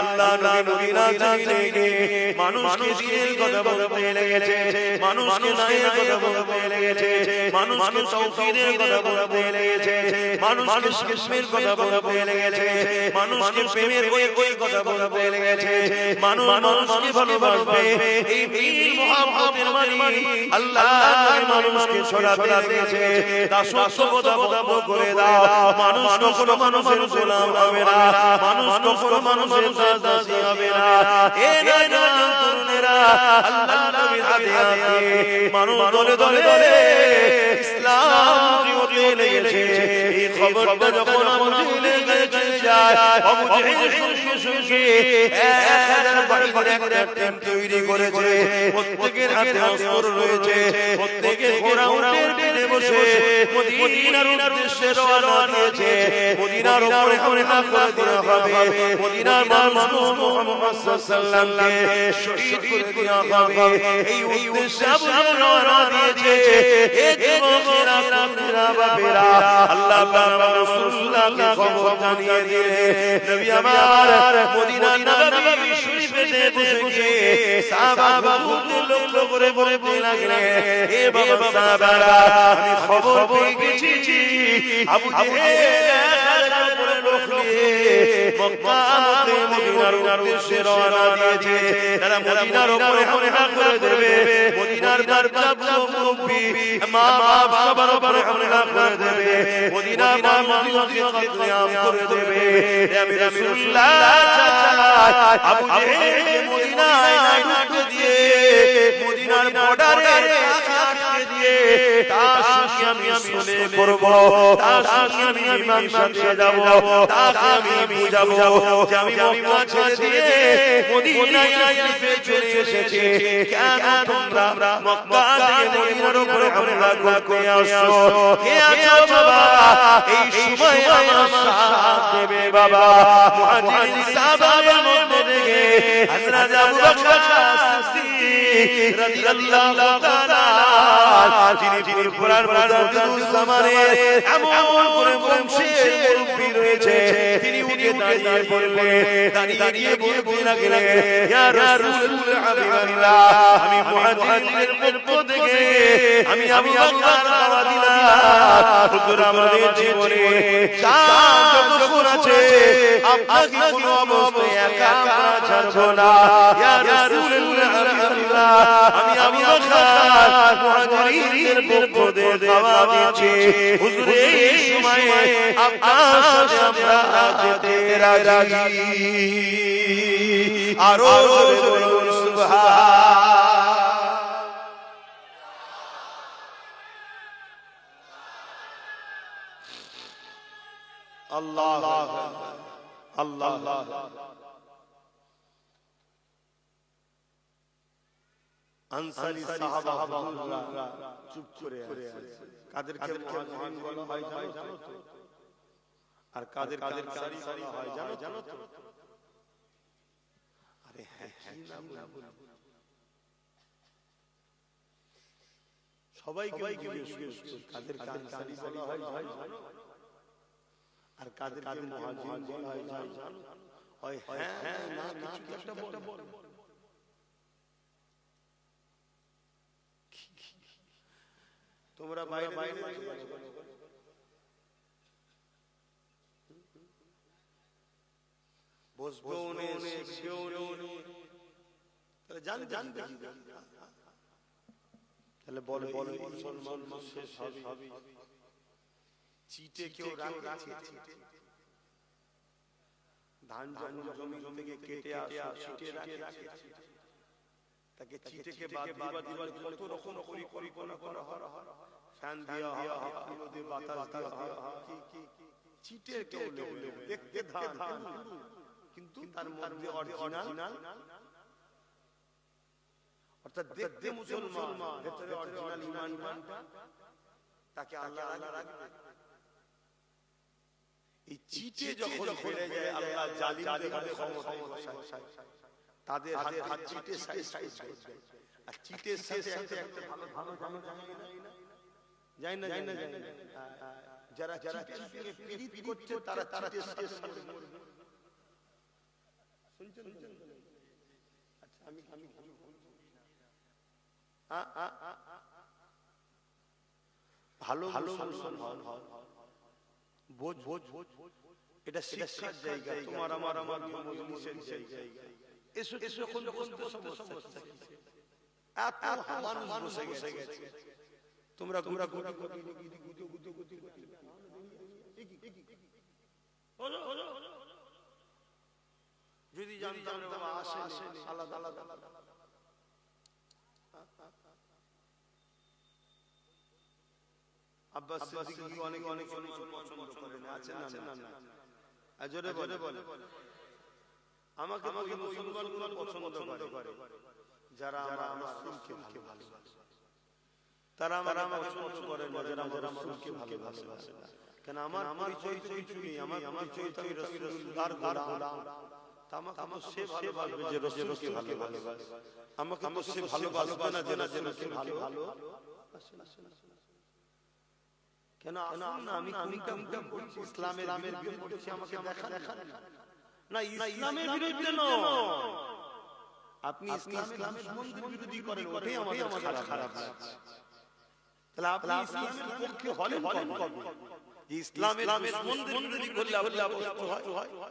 আল্লাহ নবী মদিনা থেকে মানুষকে দিনের কথা বলতে লেগেছে, মানুষকে নায়ের কথা বলতে লেগেছে, মানুষকে তাওহীদের কথা বলতে লেগেছে, মানুষকে শিরকের কথা বলতে লেগেছে, মানুষকে প্রেমের ওই কথা বলতে লেগেছে, মানুষকে ভালোবাসবে এই প্রেম মুহাব্বতের মানে আল্লাহ মানুষকে ছড়াতে লেগেছে। দাসত্ব কথা বন্ধ করে দাও, মানুষ কখনো মানুষের গোলাম হবে না, মানুষ কখনো মানুষের দাসী হবে না। এ নয় তরুণেরা, আল্লাহ নবীর হাতে হাতে মানুষ দলে দলে ইসলাম প্রিয়তে লেগেছে। এই খবরটা যখন আবু জেহেলের কাছে চলে যায়, আবু জেহেল শুনে 1000 বাহিনীর একটা টিম তৈরি করেছে, প্রত্যেকের হাতে অস্ত্র রয়েছে, প্রত্যেকে ঘোড়া উটের পিঠে বসে মদিনার উদ্দেশ্যে রওনা দিয়েছে। মদিনার উপরে হামলা করে দেওয়া হবে, মদিনার মানুষ মুহাম্মদ সাল্লাল্লাহু আলাইহি ওয়াসাল্লামকে শহীদ করে দেওয়া হবে, এই উদ্দেশ্যে আবু জেহেল রওনা দিয়েছে। এ যুবকেরা তরুণেরা বাপেরা, আল্লাহ পাক রাসূলুল্লাহকে খবর জানিয়ে দিলেন। নবী আমার মদিনার নববী শরীফেতে বসে গিয়ে সাহাবাদের লক্ষ্য করে বলতে লাগলেন, হে বাবা সাহাবারা, আমি খবর পেয়ে গেছি আবু জেহেল হাজার করে লোক নিয়ে মক্কা হতে মদিনার উদ্দেশ্যে রওনা দিয়েছে। তারা মদিনার উপরে হামলা করে দেবে, মদিনার দরজা মুরব্বি মা বাপ সবার উপরে হামলা করে দেবে, মদিনার মানুষকে কতলাম করে দেবে। আমি রাসূলুল্লাহ আবু জেহেল মদিনায় ঢুকতে দিয়ে মদিনার বর্ডারে আটকে দিয়ে তার সঙ্গে আমি শুনে করব, তার সঙ্গে আমি মীমাংসা যাব, তাকে আমি বুঝাবো যে আমি মক্কা ছেড়ে দিয়ে মদিনায় চলে এসেছি, কেন তোমরা মক্কা থেকে মদিনার উপরে হামলা করতে আসছো? কে আছো বাবা এই সময় আমার সাথ দেবে? বাবা মুহাজির সাহাবাদের মধ্যে থেকে হযরত আবু বকর সিদ্দিক রাদিয়াল্লাহু তাআলা যিনি পুরান জামানের এমন করে বংশের মুরব্বি রয়েছে, তিনি উঠে দাঁড়িয়ে বললেন, দাঁড়িয়ে বলতে লাগলেন, ইয়া রাসূল হাবিবাল্লাহ, আমি মুহাজিরদের পক্ষ থেকে আমি আবু বকর দাওয়াত দিলাম, হুজুর আমাদের জীবনে শান যখন আছে আপনাকে কোনো অবস্থায় একা ছাড়বো না। ইয়া রাসূল হাবিবাল্লাহ, আমি আবু বকর মুহাজিরদের পক্ষ থেকে দাওয়াত দিচ্ছি, হুজুর এই সময়ে আপনার সাথে আমরা যেতে রাজি। আরো জোরে বলুন সুবহান। আল্লাহ আল্লাহ আনসারী সাহাবারা চুপ করে আছে। কাদেরকে মুহাজিরিন বলা হয় জানো তো? আর কাদেরকে আনসারী বলা হয় জানো তো? আরে হ্যাঁ, সবাইকে জিজ্ঞেস করুন, কাদেরকে আনসারী বলা হয় জানো? আর কাদেরকে মুহাজিরিন বলা হয় জানো? হয় হ্যাঁ না কিছু একটা বল। তোমরা বাইরে বসবেও নে, শিখবেও নে, তাহলে জানবে তাহলে বলে মুসলমান শেষ হবে। চিটে কেউ রাখে, ধান জমি থেকে কেটে আসে চিটে রাখে, তাকে চিটেকে বাদ দিবার কত রকম পরিকল্পনা করা হয়, ফ্যান দেওয়া হয়, আলো দিয়ে বাতাস দেওয়া হয়, চিটের কেউ দেখতে ধান কিন্তু তার মধ্যে অরিজিনাল, অর্থাৎ দেখতে মুসলমান ভেতরে অরিজিনাল ঈমানটা, তাকে আল্লাহ রাখবে। এই চিটে যখন ফেলে যায় আল্লাহ জালিমদের হাতে ক্ষমতা বসায়, তাদের হাত চিটে সাইজ করবে। আর চিটের সাথে একটা ভালো যায় না যারা চিটের সঙ্গে প্রীতি করছে তারা চিটের সাথে মরবে। ভালো ভালো বোঝ বোঝ এটা শিক্ষার জায়গা, তোমার আমার আমার মজলিসের জায়গা। এসো এসো, এখন বসতে সমস্যা এত মানুষ বসে গেছে, তোমরা ঘুরা ঘুরা যদি জানতাম বাবা আসে আলাদা আলাদা আব্বাস সিদ্দিকী অনেক অনেক পছন্দ করেন, আছে না না আজরে বলে আমাকে বলি মুসলমানগুলো পছন্দ করে যারা আমার রাসূলকে ভালোবাসে, তারা আমাকে পছন্দ করে না যারা আমার রাসূলকে ভালোবাসে। কেন আমার পরিচয় তো কিছু নেই, আমার পরিচয় তো রাসূলুল্লাহর গোলাম। আমাকে সে ভালোবাসবে যে রাসূলকে ভালোবাসে, আমাকে সে ভালোবাসবে না যে রাসূলকে ভালোবাসে। কেন আমি কোনটা করছি? ইসলামের বিরুদ্ধে করছি, আমাকে দেখান না ইসলামের বিরুদ্ধে নয়। আপনি ইসলামের বিরোধী করেন, ওটাই আমাদের খারাপ লাগছে। তাহলে আপনি ইসলামের পক্ষে হলেন কবে? যে ইসলামের বিরোধী করলে আপনি হয়।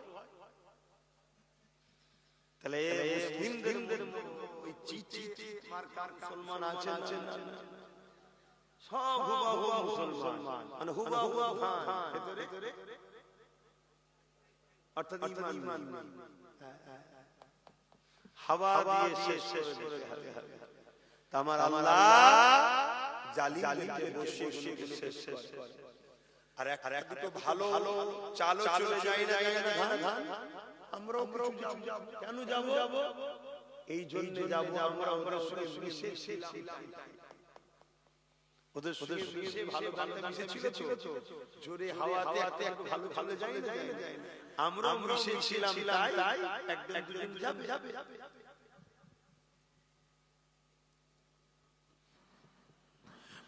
তাহলে মুসলিমদের ওই চিঠি মার্কা মুসলমান আছেন না, সব হুবহু মুসলমান, মানে হুবহু খান ভিতরে অর্থাৎ ঈমান হাওয়া দিয়ে শেষ করে দেবে। আমার আল্লাহ জালিমকে বসিয়ে শেষ করে। আর এক দুটো ভালো চালও চলে যায় না ধান, আমরাও যাব। কেন যাব? এই জন্য যাব আমরা সঙ্গে মিশে ওদের সঙ্গে ভালো ভালো মিশে ছিল তো, জোরে হাওয়াতে একটু ভালো যায় না, আমরা মিশে ছিলাম, তাই একদিন যাবে।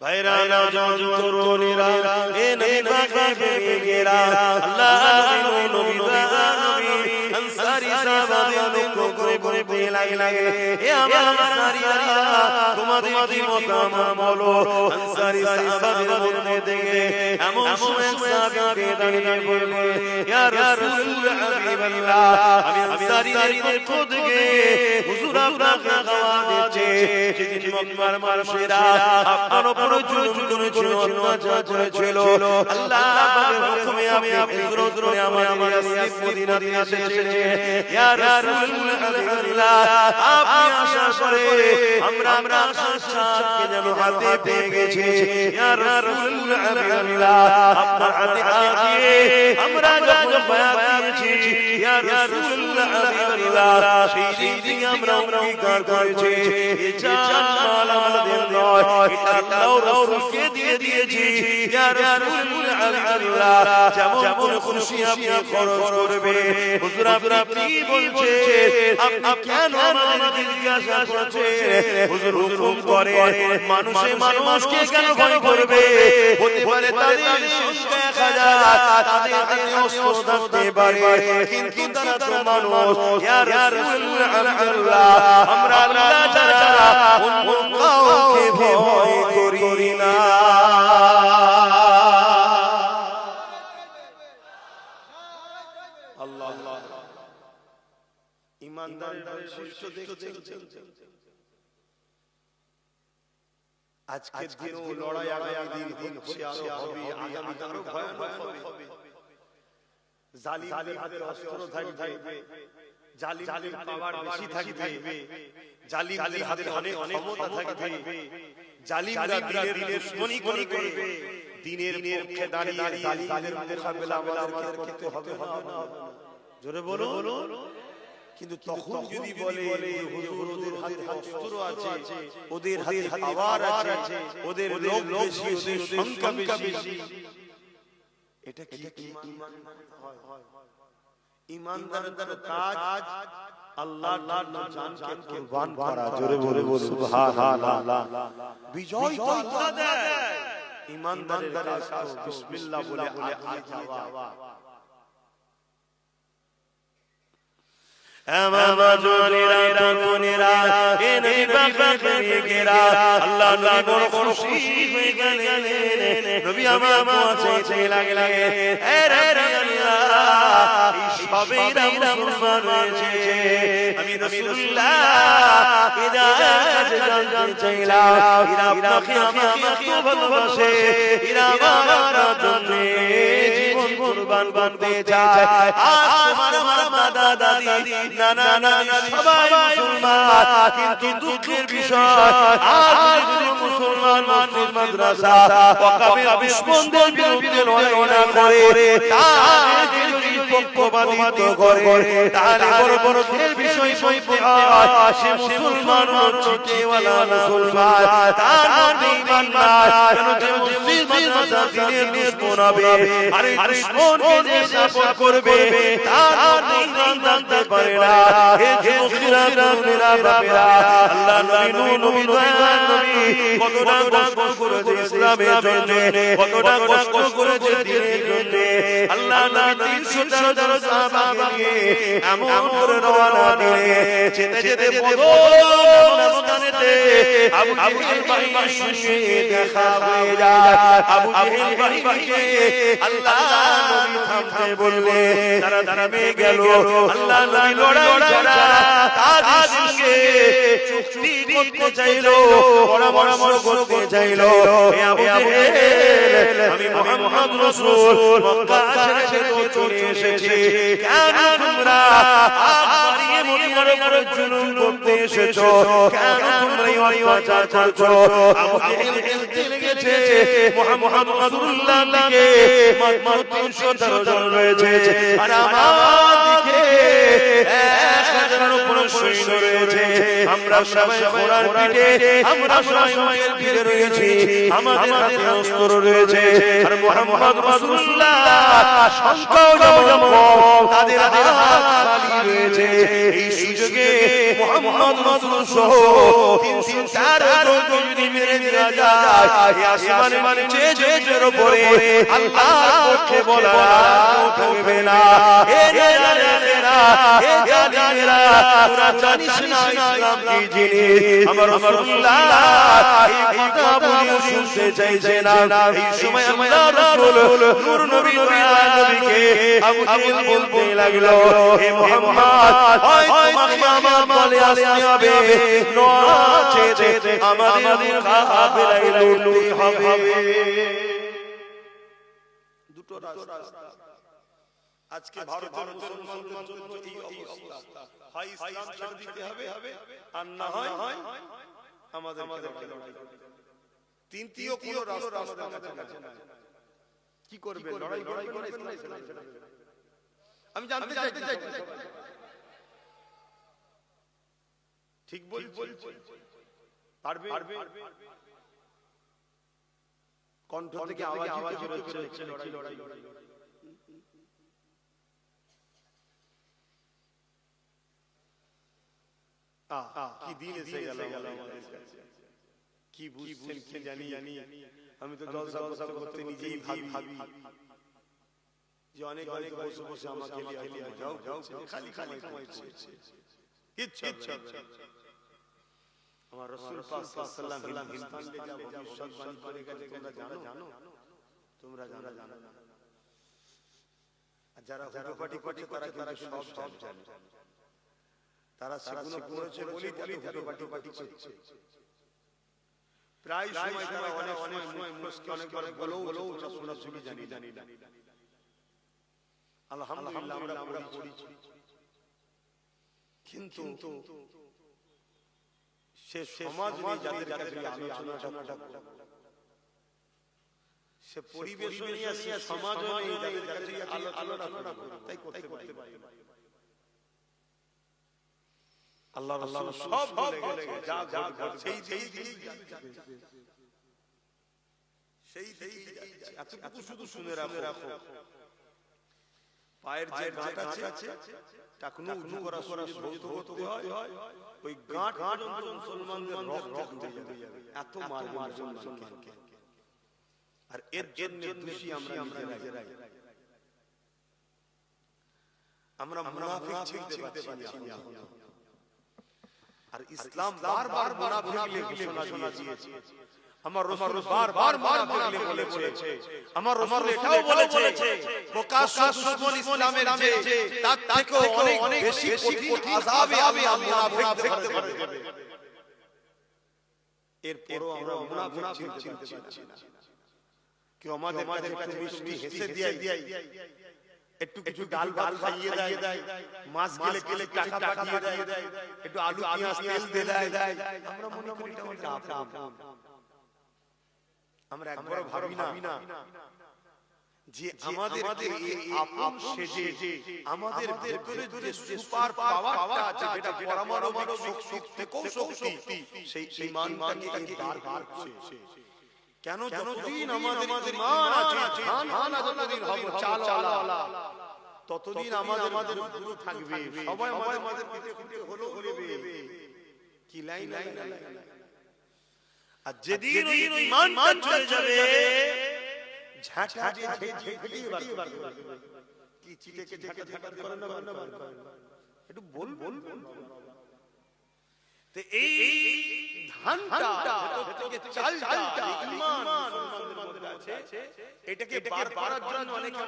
ভাইরা নওজোয়ান তরুণীরা, এ নবী পাকের প্রেমিকেরা, আল্লাহ নবী আনসারী সাহাবাদের লক্ষ্য করে বলে লাগে, এ আমার আনসারীরা, তোমাদের কি মতামত বলো? আনসারী সাহাবাদের মধ্যে থেকে এমন সময় সাহাবী দাঁড়িয়ে বলবে, ইয়া রাসূলুল্লাহ হাবিবাল্লাহ, আমি আনসারীদের পক্ষ থেকে হুজুর আপনাকে দাওয়াত দিচ্ছি। যেদিন মক্কার মানুষেরা আপনার উপর জুলুম করেছিল, অত্যাচার করেছিল, আল্লাহ পাকের হুকুমে আপনি হিজরত করে আমাদের ইয়াসরিব মদিনাতে এসেছেন। ইয়া রাসূলুল্লাহ হাবিবাল্লাহ, আপনি আশা করে আমরা সাক্ষাৎকে যেন হাতে পেয়ে গেছি। ইয়া রাসূলুল্লাহ হাবিবাল্লাহ, আপনার হাতে দিয়ে আমরা যখন বায়াত দিয়েছি, ইয়া রাসূলুল্লাহ হাবিবাল্লাহ, সেই দিন আমরা অঙ্গীকার করেছি এই জান মাল আমাদের নয়, এটা আল্লাহ রাসূলকে দিয়ে দিয়েছি। ইয়া রাসূলুল্লাহ হাবিবাল্লাহ, যেমন খুশি আপনি খরচ করবে। হুজুর আপনি কি বলছেন? আপনি কেন আমাদেরকে জিজ্ঞাসা করছেন? হুজুর হুকুম করে, মানুষকে কেন ভয় করবে? হতে পারে তাদের সংখ্যা 1000, তাদের হাতে অস্ত্র থাকতে পারে, কিন্তু তারা তো মানুষ। ইয়া রাসূলুল্লাহ হাবিবাল্লাহ, আমরা আল্লাহ ছাড়া অন্য কাউকে ভয় করি না। আল্লাহ ইমানদারের বৈশিষ্ট্য দেখছেন। আজকের দিনও লড়াই আগামী দিন হচ্ছে, আরো হবে, আগামী আরো ভয়ানক হবে। জালিমদের হাতে অস্ত্র থাকবে, জালিমদের পাওয়ার বেশি থাকবে, জালিমদের হাতে অনেক ক্ষমতা থাকবে, জালিমরা দিনের দুশমনি করবে। দিনের পক্ষে দাঁড়িয়ে জালিমদের মোকাবেলা আমাদেরকে করতে হবে না? জোরে বলো। কিন্তু তখন যদি বলে হুজুর ওদের হাতে অস্ত্র আছে, ওদের হাতে পাওয়ার আছে, ওদের লোক বেশি, ওদের সংখ্যা বেশি, এটা কি ঈমান হয়? ঈমানদারদের কাজ আল্লাহর জন্য জানকে কুরবান করা। জোরে বলে সুবহানাল্লাহ। বিজয় তো আল্লাহ দেয়, ঈমানদারের কাজ তো বিসমিল্লাহ বলে আগে যাওয়া। আমার জওয়ানেরা তরুণেরা এ নবী পাকের প্রেমিকেরা আল্লাহ নবী বড় খুশি হয়ে গেলেন নবী আমার দোয়া চাইতে লাগলেন এ রাসূলুল্লাহ এই সবেরা মুসলমান হয়েছে আমি রাসূলুল্লাহ হিদায়াত জানতে চাইলাম এরা আপনাকে আমাকে ভালোবাসে এরা আমার জন্য জীবন কুরবান করতে চায় আজ আমার দাদা দাদি নানা নানি সবাই মুসলমান কিন্তু দুঃখের বিষয় আজ মুসলমান মসজিদ মাদ্রাসা ওয়াকাফের দুশমনদের বিরুদ্ধে লড়াই না করে তাদের পক্ষপাতিত্ব করে তাহলে বড় বড় বিষয় সইতে হয় সে মুসলমান চিঠেওয়ালা মুসলমান তার মধ্যে ঈমান নাই কেন যে মসজিদ মাদ্রাসা দ্বীনের দুশমন হবে আরে দুশমনকে যে সাপোর্ট করবে তার মধ্যে ঈমান থাকতে পারে না হে যুবকেরা তরুণেরা বাপেরা আল্লাহ নবী নবী দয়ার নবী কতটা কষ্ট করেছে ইসলামের জন্য কতটা কষ্ট করেছে দ্বীনের জন্য আল্লাহ নবী 313 জন সাহাবাকে নিয়ে এমন করে রওনা দিলে যেতে যেতে বদরস্থানেতে আবু জেহেল বাহিনী শুয়ে দেখা হয়ে যায় আবু জেহেল বাহিনীকে আল্লাহ নবী থামতে বললে তারা থামে গেল আল্লাহ নবী লড়াই ছাড়া তাদের সঙ্গে চুক্তি করতে চাইলো পরামর্শ করতে চাইলো হে আবু জেহেল আমি মুহাম্মদ রাসূল মক্কা ছেড়ে চলে এসেছি কেন তোমরা বাড়িয়ে মনে জুলুম করতে এসেছো কেন তোমরা এই অত্যাচার করছো আবু জেহেল বলতে লেগেছে মুহাম্মদ রাসূলুল্লাহ দিকে মাত্র 313 জন রয়েছে আর আমার দিকে 1000 উপর সৈন্য রয়েছে আমরা সবাই ঘোড়ার পিঠে আমরা সবাই মায়ের পিঠে রয়েছি আমাদের হাতে অস্ত্র রয়েছে আর মুহাম্মদ রাসূলুল্লাহ সংখ্যাও যেমন কম তাদের হাতে খালি রয়েছে এই সুযোগে মুহাম্মদ রাসূল সহ 304 জনকে যদি মেরে দেওয়া যায় এই আসমানের নিচে জেজের উপরে আল্লাহর পক্ষে বলা থাকবে না হে জানেরা হে জানেরা তোরা জানিস না ইসলাম কি জিনিস আমার রাসূলুল্লাহ এই কথা বলে শুনতে চাইছে না এই সময় আল্লাহর রাসূল নূর নবী দয়ার নবীকে আবু জেহেল বলতে লাগলো হে মুহাম্মদ হয় তোমাকে আমার দলে আসতে হবে নচেত আমাদের কাফেলায় লড়তে হবে দুটো রাস্তা আজকে ভারতের মুসলমানদের জন্য এই অবস্থা হয় ইসলাম ছেড়ে দিতে হবে আর না হয় আমাদের লড়াই তৃতীয় কোন রাস্তা আমাদের কাছে নাই কি করবে লড়াই করে ইসলাম আমি জানতে চাই ঠিক বলছি পারবে কণ্ঠ থেকে আওয়াজ হচ্ছে লড়াই কি দিন এসে গেল আমাদের কাছে কি বুঝছেন কি জানি আমি তো জলসা করতে নিজেই ভাবি যে অনেক বসে বসে আমাকে যাও খালি কামাই করছে ইচ্ছা আমার রাসূল পাক সাল্লাল্লাহু আলাইহি ওয়াসাল্লাম যা ভবিষ্যৎবাণী করে গেছে তোমরা জানো আর যারা হুটোপাটি করছে তারা সব জানে তারা সেগুলো করেছে বলি হুটোপাটি করছে প্রায় সময় তারা অনেক মুশকিল অনেকবার বলেও শোনা জানি না আলহামদুলিল্লাহ আমরা পড়েছি কিন্তু সে সমাজ নিয়ে যাদের কাছে আলোচনাটা সে পরিবেশ নিয়ে সে সমাজ নিয়ে যাদের কাছে আলোচনা তাই করতে পারি আল্লাহ রাসূল সব বলে যা সেই এতটুকু শুধু শুনে রাখো পায়ের যে গাঁট আছে টাকনু উঁচু করা হতে হয় ওই গাঁট পর্যন্ত মুসলমানদের রক্ত হয়ে যাবে এত মার মুসলমানকে আর এর জন্য দোষী আমরা নিজেরাই আমরা মুনাফিক চিনতে পারছি না। আর ইসলাম বারবার মুনাফিকদের ঘোষণা দিয়েছে। আমার রাসূল বারবার মুনাফিকদের বলেছে। আমার রাসূল এটাও বলেছে প্রকাশ্য দুশমন ইসলামের যে তার থেকেও অনেক বেশি কঠিন আযাবে আল্লাহ মুনাফিকদের ধরে দেবে। এরপরও আমরা মুনাফিক চিনতে পারছি না। কেউ আমাদের একটু মিষ্টি হেসে দেয়, একটু কিছু ডাল ভাত খাইয়ে দেয়, মাছ গেলে টাকা পাঠিয়ে দেয়, একটু আলু পেঁয়াজ তেল দিয়ে দেয়, আমরা মনে করি এটা আমাদের আপন। আমরা একবার ভাবি না যে আমাদের এই আপন সেজে আমাদের ভিতরে যে সুপার পাওয়ারটা আছে, যেটা পরমাণবিক শক্তি থেকেও শক্তি, সেই ঈমানটাকে বার করছে। কেন যতদিন আমাদের ঈমান আছে, ধান যতদিন হবে চালওয়ালা, ততদিন আমাদের গুরু থাকবে, সবাই আমাদের পিঠে পিঠে হলো বলবে কি লাইন। আর যেদিন ওই ঈমানটা চলে যাবে, ঝাঁটা দিয়ে ঝেঁটিয়ে বার করবে। কি চিটেকে ঝাঁটা ঝাঁটা করে না একটু বল তো এই ধানটা থেকে চালটা ঈমান মুসলমানদের মধ্যে আছে, এটাকে বার করার জন্য অনেকে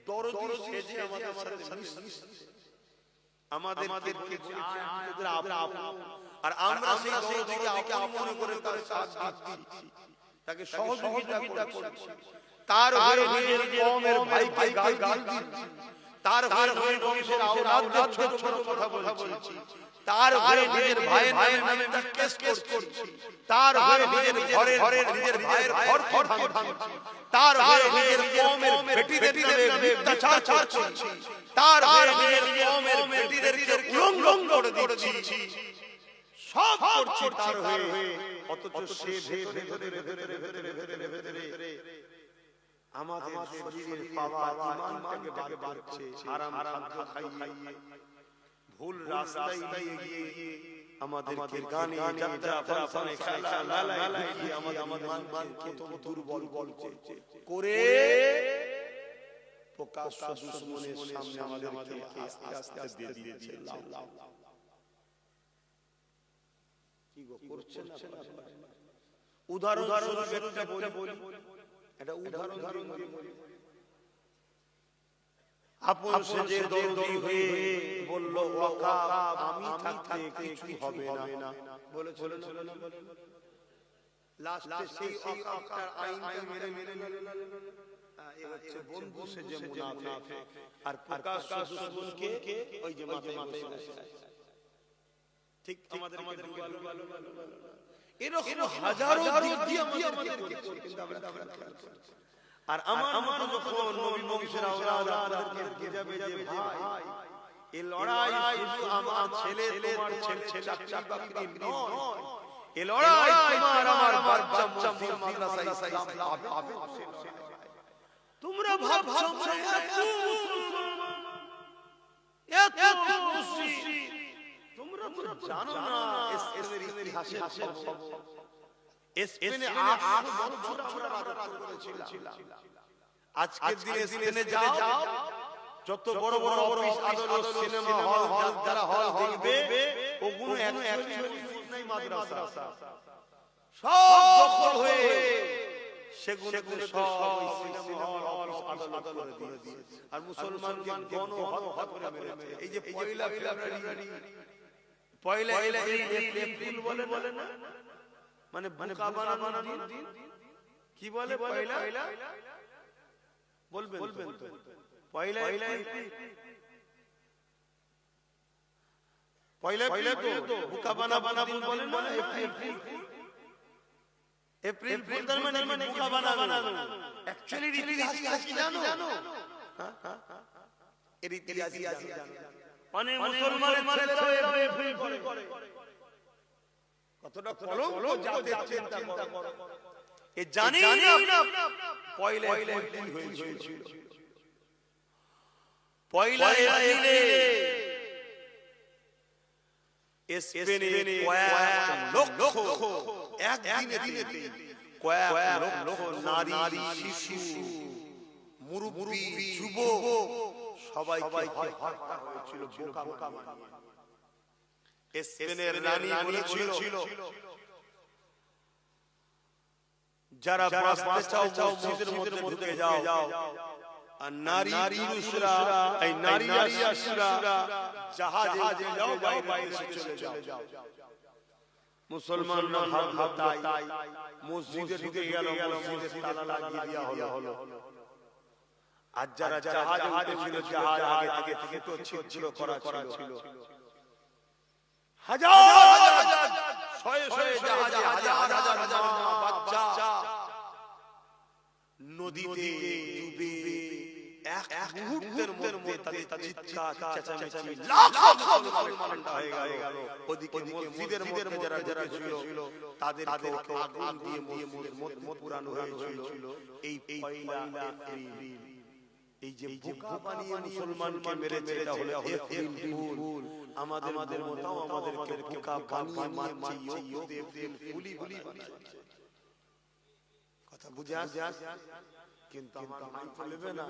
দরদি সেজে আমাদের আর আমরা সেই দরদিকে আপন মনে করে তার সাথ দিচ্ছি, তাকে সহযোগিতা করছি, তার হয়ে নিজের কওমের ভাইকে গাল দিচ্ছি, তার হয়ে বংশের আওলাদদের ছোট ছোট কথা বলছি, তার হয়ে নিজের ভাইয়ের নামে কেস করছি, তার হয়ে নিজের নিজের ভাইয়ের ঘর ভাঙছি, তার হয়ে নিজের কওমের বেটিদের নামে মিথ্যাচার করছি, তার হয়ে নিজের কওমের বেটিদেরকে উলঙ্গ করে দিচ্ছি, সব করছি তার হয়ে। অথচ সে ভেতরে আমাদের শরীরের পাওয়া ঈমানটাকে বার করছে, হারাম খাদ্য খাইয়ে, ভুল রাস্তায় গিয়ে আমাদেরকে গানে যাত্রা ফাংশনে খেলা লালায় দিয়ে আমাদের ঈমানকে কত দুর্বল করছে করে প্রকাশ্য দুশমনের সামনে আমাদেরকে আস্তে আস্তে দিয়ে দিয়েছে। কি গো করছেন না? উদাহরণ একটা বলি, এটা উদাহরণ বলি। আপন সেজে দরদি হয়ে বলল ওয়াকাব আমি থাকতে কিছু হবে না, বলেছিল না? লাস্টে সেই ওয়াকাবটার আইনটা মেনে এই হচ্ছে বন্ধু সেজে মুনাফিক, আর প্রকাশ্য দুশমনকে ওই যে মাথায় বসে আছে। ঠিক আমাদেরকে ডুবালো এরকম হাজারো দিক আমাদেরকে করতে হবে। আর আমার মতো যখন নবী বংশের আওলাদদেরকে বুঝাবে যে ভাই এই লড়াই শুধু আমার ছেলে তোমার ছেলে চাকরি বাকরি নয়, এই লড়াই তোমার আমার বাচ্চা মাদ্রাসা ইসলাম পাবে। তোমরা ভাবছো এত খুশি, তোমরা তো জানো না স্পেনের ইতিহাসে স্পেনে 8 বছর আমরা রাজত্ব করেছিলাম। আজকের দিনে স্পেনে যাও, যত বড় বড় অফিস আদালত সিনেমা হল যারা হল দেখবে, ওগুলো একচুয়ালি নাই মাদ্রাসা, সব দখল হয়ে সেগুলো সব সিনেমা হল অফিস আদালত করে দিয়েছে। আর মুসলমানকে গণহত্যা করে মেরেছে। এই যে পয়লা ফেব্রুয়ারি, পয়লা এপ্রিল বলে না, মানে বোকা বানানোর দিন কি বলে? পয়লা বলবেন তো? পয়লা তো বোকা বানাবো বলেন না? এপ্রিল তার মানে বোকা বানানো। অ্যাকচুয়ালি ইতিহাস কি জানো? এর ইতিহাস জানো? মানে মুসলমানের ছেলেরাও এপ্রিল করে। কতটা কলঙ্ক জাতের চিন্তা করো। এ জানি না পয়লা এপ্রিল হয়েছিল। পয়লা এপ্রিলে স্পেনে কয়েক লক্ষ একদিনে কয়েক লক্ষ নারী, শিশু, মুরব্বি, যুবক সবাইকে হত্যা হয়েছিল বোকা বানিয়ে। স্পেনের রানী বলেছিল, যারা বাঁচতে চাও মসজিদের মধ্যে ঢুকে যাও, আর নারী পুরুষরা এই নারী আসিরা জাহাজে যাও, বাইরে চলে যাও। মুসলমানরা ভাবলো তাই মসজিদে ঢুকে গেল, মসজিদের তালা লাগিয়ে দেওয়া হলো। আর যারা জাহাজে উঠেছিল, জাহাজ আগে থেকে ছিদ্র করা ছিল। হাজার শয়ে শয়ে জাহাজে হাজার মা বাচ্চা নদীতে ডুবে এক মুহূর্তের মধ্যে তাদের চিৎকার চেঁচামেচি লাখো মুসলমান হয়ে গেল। ওদিকে মসজিদের মধ্যে যারা ছিল তাদেরকে আগুন দিয়ে মসজিদের মধ্যে পুরানো হয়েছিল। এই পয়লা এপ্রিল, এই যে বোকা বানিয়ে মুসলমানকে মেরেছে, এটা হলো এপ্রিল ফুল। আমাদের মতো আমাদেরকে বোকা বানিয়ে মারছে, এপ্রিল ফুলি বানাচ্ছে। কথা বুঝে আসছে? কিন্তু আমার মাই চলবে না।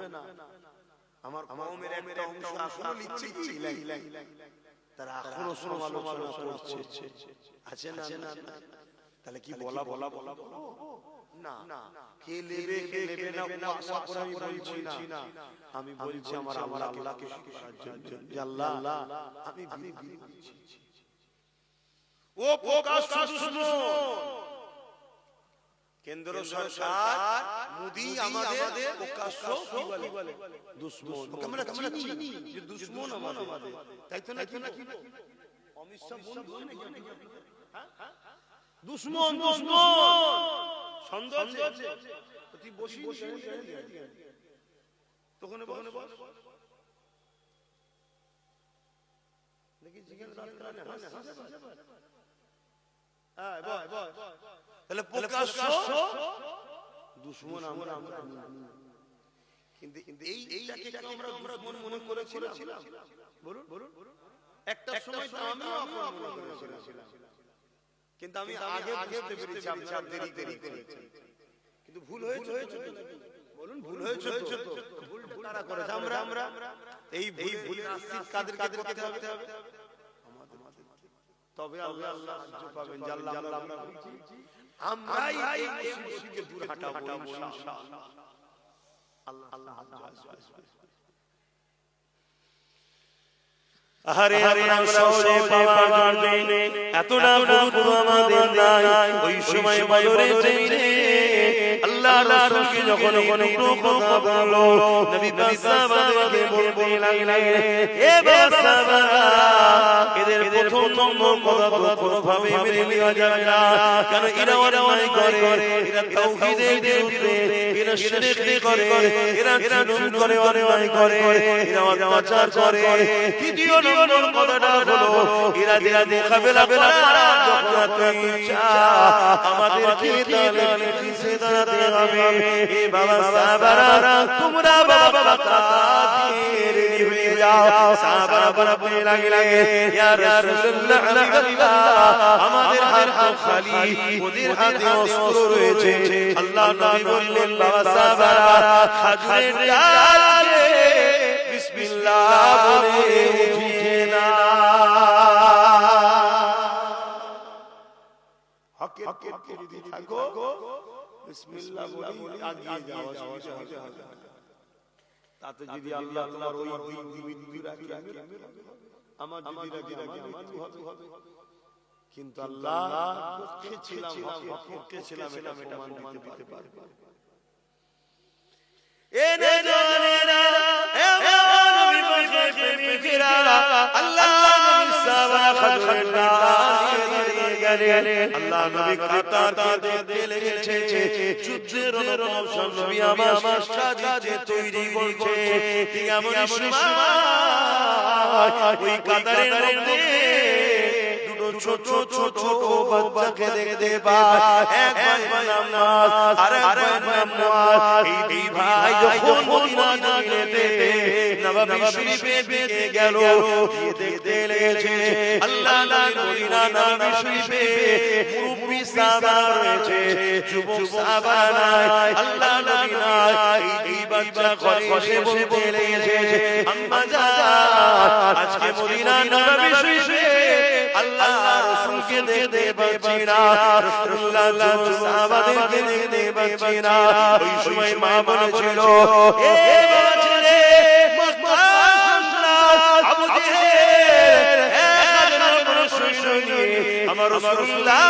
আমার কওমের একটা অংশ এখনো লিখছে কি তারা এখনো সমালোচনা করছে, আছে না? তাহলে কি বলা না, কে নেবে না আশা করে আমি বলছি না। আমি বলছি আমার আল্লাহকে করার জন্য, যে আল্লাহ আমি বলছি ও প্রকাশ দুশমন। কেন্দ্র সরকার মোদি আমাদের প্রকাশ্য কি বলে দুশমন। আমরা চিনি যে দুশমন আমাদের, তাই তো না? অমিত শাহ বন্ধু নাকি? দুশমন সন্দেহ আছে? তুই বসি তখন বস দেখি জিজ্ঞেস তাহলে প্রকাশ্য দুশমন আমরা। কিন্তু এইটাকে আমরা দুশমন মনে করেছিলাম? বলুন একটা সময় তো আমিও মনে করেছিলাম, কিন্তু আমি আগে বুঝতে পেরেছি আপনারা দেরি করেছেন। কিন্তু ভুল হয়েছে, বলুন ভুল হয়েছে তো? ভুলটা কারা করেছে? আমরা। এই ভুলের আশ্রিত কাদেরকে করতে হবে? তবে আল্লাহ সাহায্য পাবেন। আল্লাহ আমরাই এই মুশরিককে দূর হটাবো ইনশাআল্লাহ। আল্লাহ আরে আমরা সহজে পাওয়ার জন্য এতটা গুরুত্ব আমাদের নাই। ওই সময় বায়রে জমিনে আল্লাহ রাসূলকে যখন কথা বললো, নবী পাক সাহাবাদেরকে বলতে লাগলেন, এ সাহাবারা, এদের প্রথম নম্বর কথা তো কোনোভাবে মেনে নেওয়া যাবে না। কারণ এরা অন্যায় করে, এরা তাওহীদের বিরুদ্ধে, এরা শিরক করে, এরা জুলুম করে, অন্যায় করে, এরা অত্যাচার করে। দ্বিতীয় নম্বর কথাটা হলো, এরা মোকাবেলা করা যখন ইচ্ছা আমাদেরকে তাহলে পিছে দাঁড়াতে হবে। এ বাবা সাহাবারা, তোমরা বাবা তাদের রেডি হয়ে যাও। সাহাবারা বলতে লাগে, ইয়া রাসূলুল্লাহ, হাবিবাল্লাহ, আমাদের হাত খালি, ওদের হাতে অস্ত্র রয়েছে। আল্লাহ নবী বললেন, বাবা সাহাবারা, খাজুরের ডালে বিসমিল্লাহ বলে উঠিয়ে না। হকে যদি থাকো বিসমিল্লাহ বলে আগিয়ে যাও। তাতে যদি আল্লাহ তোমার ওই মৃত্যু রাখে, আমার যদি রাখে মৃত্যু হবে। কিন্তু আল্লাহ পক্ষে ছিলাম, পক্ষে ছিলাম, এটা মানতে দিতে পারবে। এ নজরেরা, এ নবী পাকের প্রেমিকেরা, আল্লাহ নবী সাহাবা খাজুরের ডালে গেলেন। আল্লাহ নবী কাতার দিতে লেগেছে, যুদ্ধের অনুশাসন নবী আমার সাজিয়ে তৈরি করছে। ঠিক এমন সময় ওই কাতারের মধ্যে ছোট ছোট বাচ্চাকে দেখতে পায়। এক ভাই নাম নাস, আরেক ভাই নাম মুআজ। এই দুই ভাই যখন মদিনা নববী শরীফে গেল, দেখতে লেগেছে আল্লাহ মদিনা নবী শরীফে মুরব্বি সাহাবা রয়েছে, যুবক সাহাবা নাই, আল্লাহ নবী নাই, এই বাচ্চা ঘরে এসে বলতে লেগেছে আম্মা জান আজকে মদিনা নবী শরীফে আল্লাহ রাসূলকে দেখতে পাচ্ছি না, রাসূলুল্লাহ সাহাবাদেরকে দেখতে পাচ্ছি না। ওই সময় মা বলেছিল এ ছেলে মক্কা সম্রাট আবু জেহেল আমার রাসূলুল্লাহ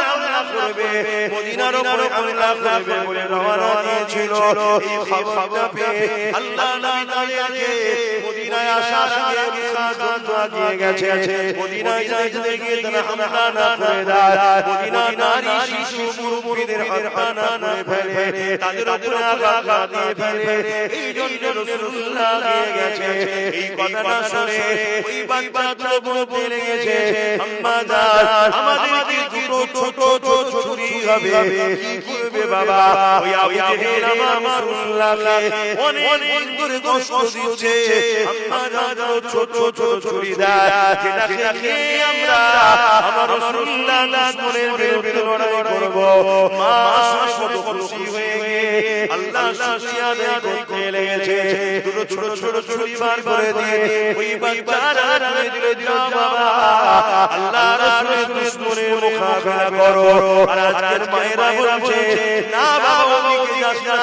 হামলা করবে, মদিনার উপরে হামলা করবে বলে রওনা দিয়েছিল। এই খবরটা পেয়ে আল্লাহ নবী তাদেরকে মদিনায় আসার আগে মুসাজন্য আগিয়ে গেছে, মদিনায় যেতে গিয়ে তারা হামলা না করে দেয়, মদিনার নারী শিশু মুরব্বিদের হত্যা না করে ফেলে, তাদের উপরে আঘাত দিয়ে ফেলে, এই জন্য রাসূলুল্লাহ আগিয়ে গেছে। এই কথাটা শুনে ওই বাচ্চা বলতে লেগেছে আম্মা জান আমাদের কি দুটো ছোট ছোট ছুরি হবে, কি করবে বাবা? ওই আবু জেহেল আমার রাসূলুল্লাহকে অনেক দূরে কষ্ট দিচ্ছে, আম্মা জান ছোট ছোট ছুরি দেয়, যেটা খেয়ে আমরা আমার রাসূলুল্লাহ দুশমনের বিরুদ্ধে লড়াই করব। মা শুনে খুশি হয়ে গিয়ে আল্লাহ শুকরিয়া আদায় করতে লেগেছে, দুটো ছোট ছোট ছুরি বার করে দিয়ে ওই বাচ্চারা ধীরে ধীরে যাও বাবা আল্লাহ রাসূলের দুশমনের মোকাবেলা করো। আর আজকের মায়েরা বলছে না বাবা ওদিকে যাস না,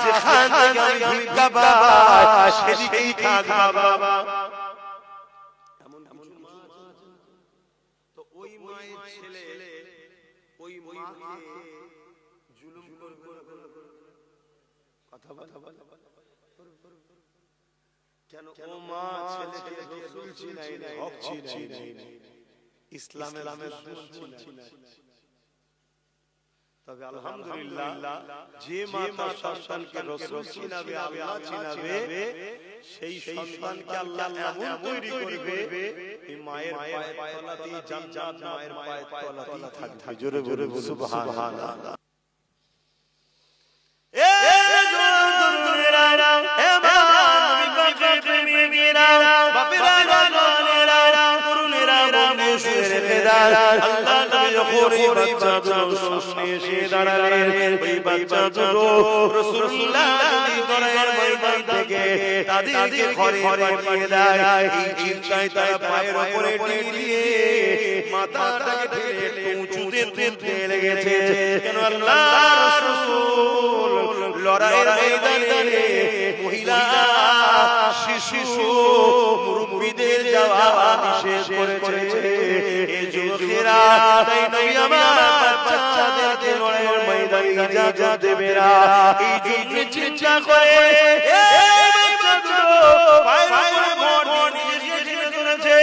যেখান থেকে আমি ভিক্ষা পাই সেদিকেই থাক বাবা। তো ওই মায়ের ছেলে ওই মাকে জুলুম করবে, কথা বল কেন? ও মা ছেলেকে রাসূল চিনাই নাই, হক চিনাই নাই, ইসলামের দুশমন চিনাই। তবে আলহামদুলিল্লাহ যে মা তার সন্তানকে রাসূল চিনাবে, আল্লাহ চিনাবে, সেই সন্তানকে আল্লাহ এমন তৈরি করবে এই মায়ের পায়ের তলাতেই জান্নাত মায়ের পায়ের তলাতেই থাকবে। জোরে জোরে সুবহানাল্লাহ। এ জোরেরা এ মা নবী পাকের প্রেমিকেরা বাপেরা জানেরা তরুণেরা বন্ধু শুনে রেখে দাও, আল্লাহ নবী যখন এই বাচ্চাগুলো সামনে এসে দাঁড়ালেন, ওই বাচ্চাগুলো রাসূলুল্লাহ নবী দরবারের ময়দান থেকে তাদেরকে ঘরে পাঠিয়ে দেয়। এই চিন্তায় তারা পায়ের উপরে টিকে দিয়ে মাথাটাকে ঠেলে উঁচুতে তুলতে লেগেছে, কেন আল্লাহ রাসূল লড়াইয়ের ময়দানে মহিলা শিশু মুরব্বিদের যাওয়া নিষেধ করেছে। এই যুবকেরা তাই নবী আমার বাচ্চাদেরকে লড়াইয়ের ময়দানে ইজাজত দেবে না, এই জন্য চিন্তা করে এই বাচ্চাগুলো পায়ের উপরে ভর দিয়ে ঠেলে তুলেছে।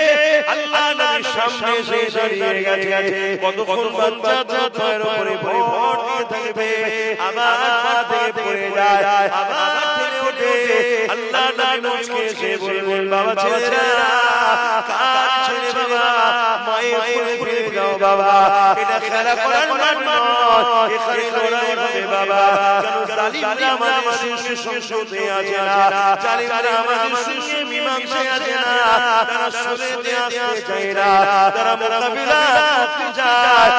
আল্লাহ নবীর সামনে এসে দাঁড়িয়ে গেছে, কতক্ষণ বাচ্চাটা পায়ের উপরে ভর দিয়ে থাকবে, আবার পা থেকে পড়ে যায়, আবার ঠেলে ওঠে। আল্লাহ নবী মুচকে এসে বললেন বাবা ছেলেরা কার ছেলে বাবা, মায়ের কোলে ফিরে যাও বাবা, এটা খেলা করার মাঠ নয়, এখানে লড়াই হবে বাবা। কেন জালিমরা আমাদের সঙ্গে সংসদে আছে না, জালিমরা আমাদের সঙ্গে মীমাংসায় আছে না, তারা সরেতে আসতে চায় না, তারা মোকাবিলা করতে চায়।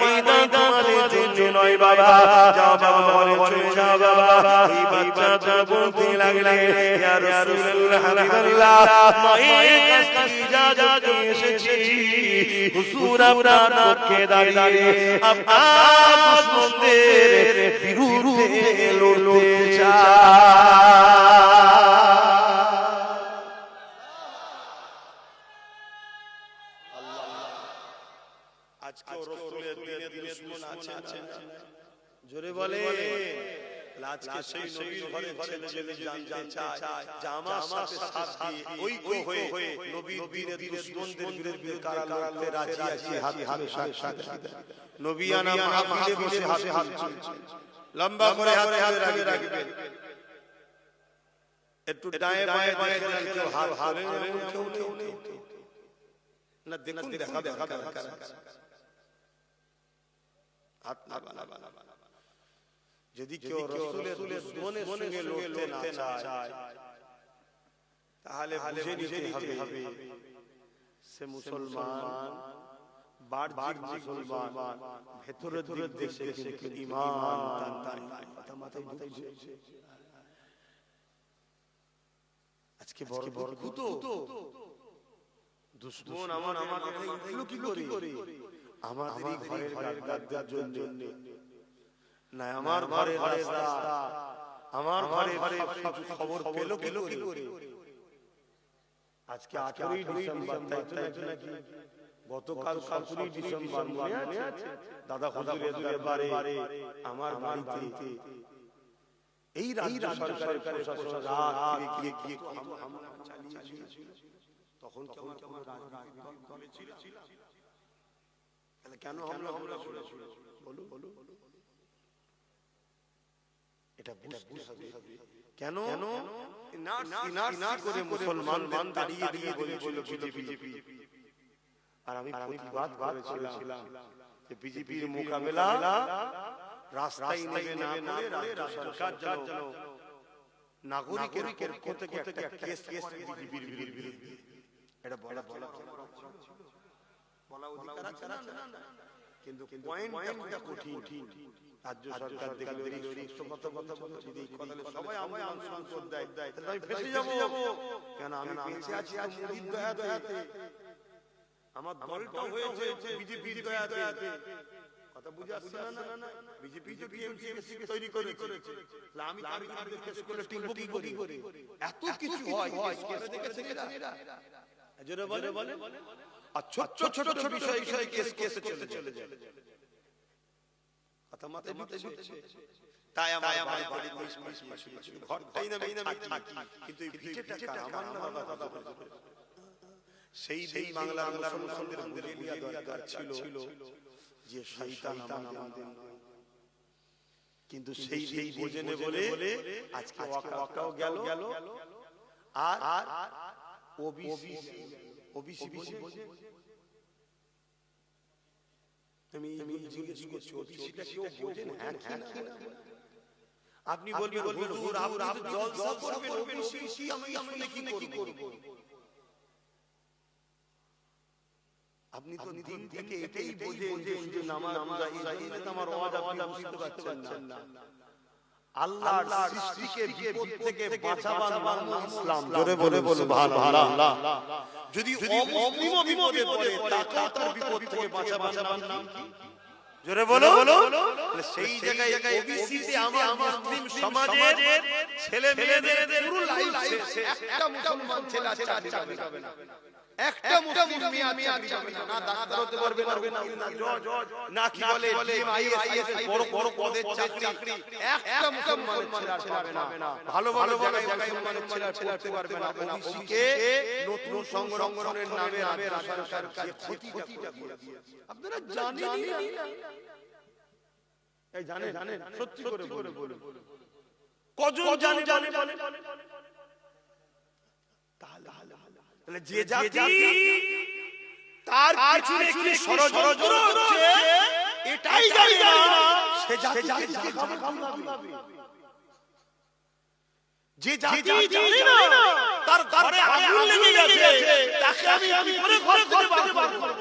এই ময়দান তোমাদের জন্য নয় বাবা, যাও বাবা ঘরে চলে যাও বাবা। এই বাচ্চাটা বলতে লাগলে ইয়া রাসূলুল্লাহ হাবিবাল্লাহ, মায়ের কাছ থেকে ইজাজত নিয়ে এসেছি, হুজুর আপনার পক্ষে দাঁড়িয়ে আপনার দুশমনদের বিরুদ্ধে লড়তে চাই। আজকে রাসূলের দিনে দুশমন আছে, জোরে বলে। আজকে সেই নবীর ঘরে ছেলে যদি জানতে চায় যে আমার সাথে সাথ দিয়ে ঐক্য হয়ে নবীর দিনে দুশমনদের বিরুদ্ধে কারা লড়তে রাজি আছে, হাত তুলে সাক্ষী দেয়। নবিয়ানা মাহফিলে বসে হাতে হাত লম্বা করে হাতে হাতে রাখবেন, একটু ডায়ে বায়ে দেখলেন কেউ হাত হাতে কেউ না, দেখুন দেখা দেখা হাত না বানা। যদি কেউ রাসূলের দুশমনের সঙ্গে লড়তে না চায় তাহলে বুঝে নিতে হবে সে মুসলমান বাহ্যিক মুসলমান ভেতরের দিক দেশে কিন্তু ঈমান তার কথা মাথায় ঢুকছে। আজকে বড় বড় তো দুশমন আমার মাথায় উঠলো কি করে? আমাদের ঘরের গাদ্দার জন্য না, আমার ঘরের রাস্তা, আমার ঘরের খবর পেল কি করে? আজকে 18ই ডিসেম্বর, তাই তো নাকি? গতকাল 17ই ডিসেম্বর মনে আছে? দাদা হুজুরের দরবারে আমার বাড়িতে এই রাজ্য সরকারের প্রশাসন রাত গিয়ে হামলা চালিয়েছিল। তখন কি আমার কোনো রাজনৈতিক দলে ছিল? তাহলে কেন হামলা করেছিল? বলো এটা বুঝতে হবে। কেন না করে মুসলমান তাড়িয়ে দিয়ে বলেছিল বিজেপি, আর আমি প্রতিবাদ করেছিলাম যে বিজেপির মোকাবেলা রাস্তায় নেমে না করে রাজ্য সরকার যেন নাগরিকের পক্ষ থেকে একটা কেস বিজেপির বিরুদ্ধে, এটা বলা অধিকার আছে না? কিন্তু পয়েন্টটা কঠিন। রাজ্য সরকার দেখলে কথা বলছি, এই কথা সবাই আমি আন্দোলন করে দেয়, তাহলে আমি ফেসে যাব। কেন আমি বেঁচে আছি মুজিব দয়াতে, আমার দলটা হয়েছে বিজেপির দয়াতে। কথা বুঝে আসছে না? বিজেপি যে বিএমসি তৈরি করেছে, আমি তার বিরুদ্ধে কেস করে টিকবো কি করে? এত কিছু হয় কেস দেখেছে এরা। এজন্য বলে আর ছোট বিষয়ে কেস করতে চলে যায়। কথা মাথায় ঢুকছে? তাই আমার বাড়ি ঘরটাই না থাকি, কিন্তু এই ভিটেটা কার? আমার না বাবা কথা বলে। সেই বাংলার মুসলমানদের বুঝিয়ে দেওয়া দরকার ছিল যে শয়তান আমাদের, কিন্তু সেই বোঝেনে বলে আজকে ওয়াকাও গেল, আর ওবিসি বোঝে। তুমি জিজ্ঞেস করছো ওবিসিটা কেউ বোঝে না? আপনি বলবেন হুজুর আপনি জলসা করবেন ওবিসি, আমি আসলে কি করব? আপনি তো দিন থেকে এটাই বোঝেন যে শুধু নামাজ আমার ওয়াজ আপনি বুঝতে পারছেন না। আল্লাহর সৃষ্টিকে বিপদ থেকে বাঁচাবার নাম ইসলাম। জোরে বলে সুবহানাল্লাহ। যদি অমুসলিম বিপদে পড়ে তাকেও তার বিপদ থেকে বাঁচাবার নাম কি? জোরে বলো। সেই জায়গায় ওবিসি তে আমার মুসলিম সমাজের ছেলে মেয়েদের পুরো লাইফ একটা মুসলমান ছেলে চাকরি পাবে না, একটা মুসলিম মেয়ে চাকরি পাবে না, ডাক্তার হতে পারবে না, জজ না কি বলে আইএস বড় পদের চাকরি একটা মুসলমান ছেলে পাবে না। ভালো জায়গায় মুসলমানের ছেলে পড়তে পারবে না। ওবিসি কে নতুন সংরক্ষণের নামে রাজ্য সরকার যে ক্ষতিটা করে দিয়েছে আপনারা জানেন? এই জানেন সত্যি করে বলে কজন জানে? তাহলে যে জাতি তার পিছনে কি ষড়যন্ত্র হচ্ছে এটাই জানে না, সে জাতিকে কামড়াবে। যে জাতি জানে না তার ঘরে আগুন লেগে গেছে, তাকে আমি করে ঘর থেকে বার করব।